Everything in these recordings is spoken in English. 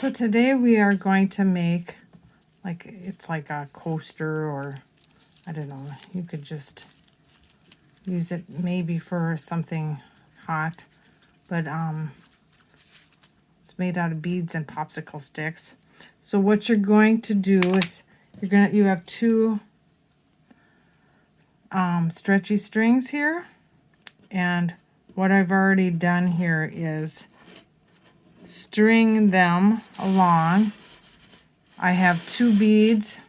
So today we are going to make, it's like a coaster, or I don't know, you could just use it maybe for something hot, but it's made out of beads and popsicle sticks. So what you're going to do is you have two stretchy strings here, and what I've already done here is string them along. I have two beads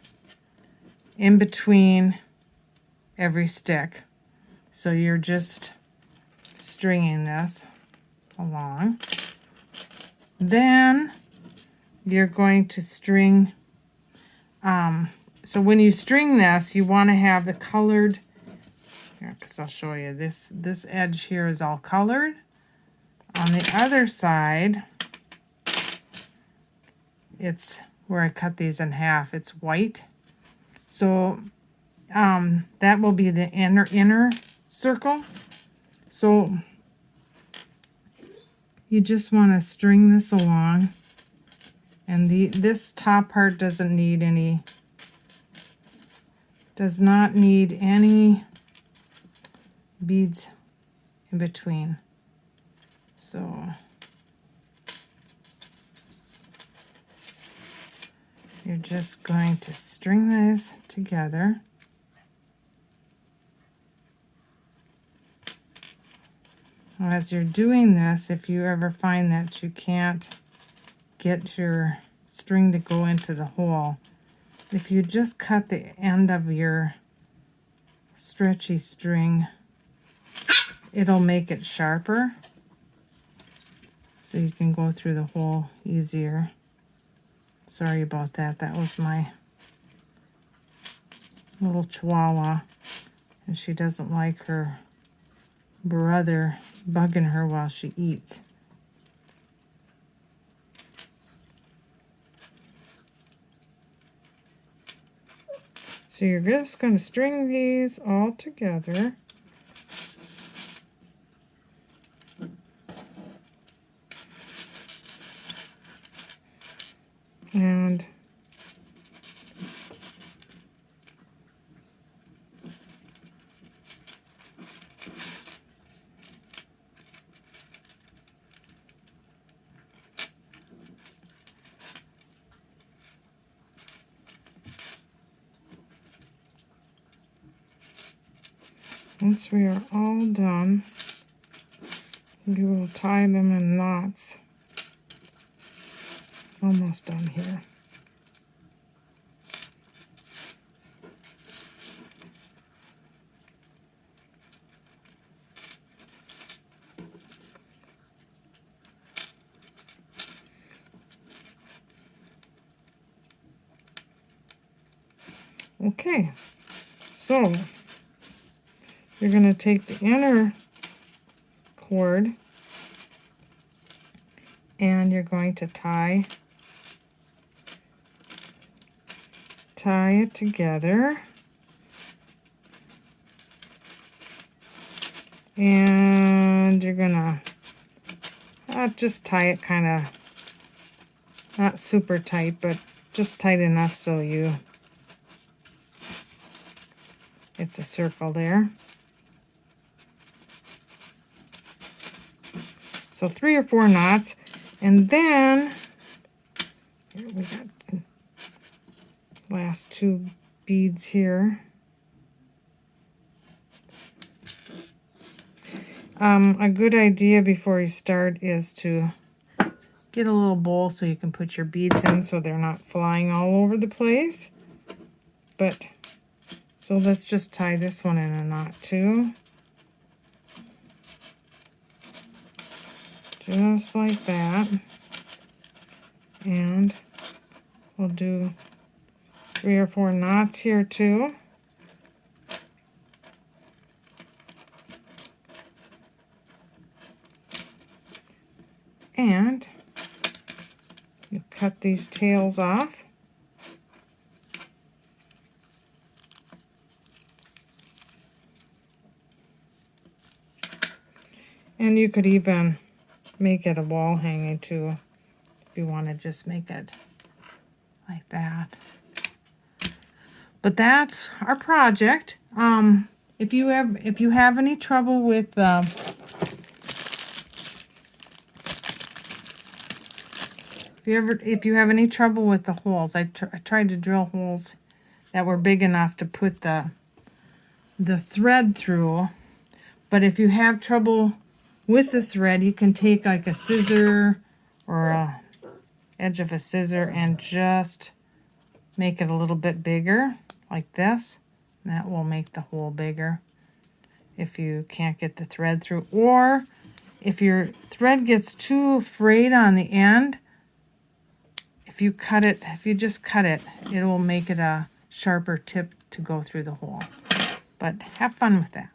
in between every stick. So you're just stringing this along. Then you're going to string, so when you string this, you want to have the colored, because I'll show you, this edge here is all colored. On the other side, it's where I cut these in half, it's white. So that will be the inner circle. So you just want to string this along, and this top part does not need any beads in between. So you're just going to string these together. As you're doing this, if you ever find that you can't get your string to go into the hole, if you just cut the end of your stretchy string, it'll make it sharper, so you can go through the hole easier. Sorry about that. That was my little chihuahua, and she doesn't like her brother bugging her while she eats. So you're just going to string these all together. And once we are all done, we will tie them in knots. Almost done here. Okay, so you're going to take the inner cord and you're going to tie it together, and you're gonna just tie it kind of not super tight, but just tight enough so it's a circle there. So 3 or 4 knots, and then here we got last 2 beads here. A good idea before you start is to get a little bowl so you can put your beads in so they're not flying all over the place. But so let's just tie this one in a knot too. Just like that. And we'll do 3 or 4 knots here too. And you cut these tails off. And you could even make it a wall hanging too, if you want to just make it like that. But that's our project. If you have any trouble with if you have any trouble with the holes, I tried to drill holes that were big enough to put the thread through. But if you have trouble with the thread, you can take like a scissor or a edge of a scissor and just make it a little bit bigger like this. That will make the hole bigger if you can't get the thread through. Or if your thread gets too frayed on the end, if you just cut it, it will make it a sharper tip to go through the hole. But have fun with that.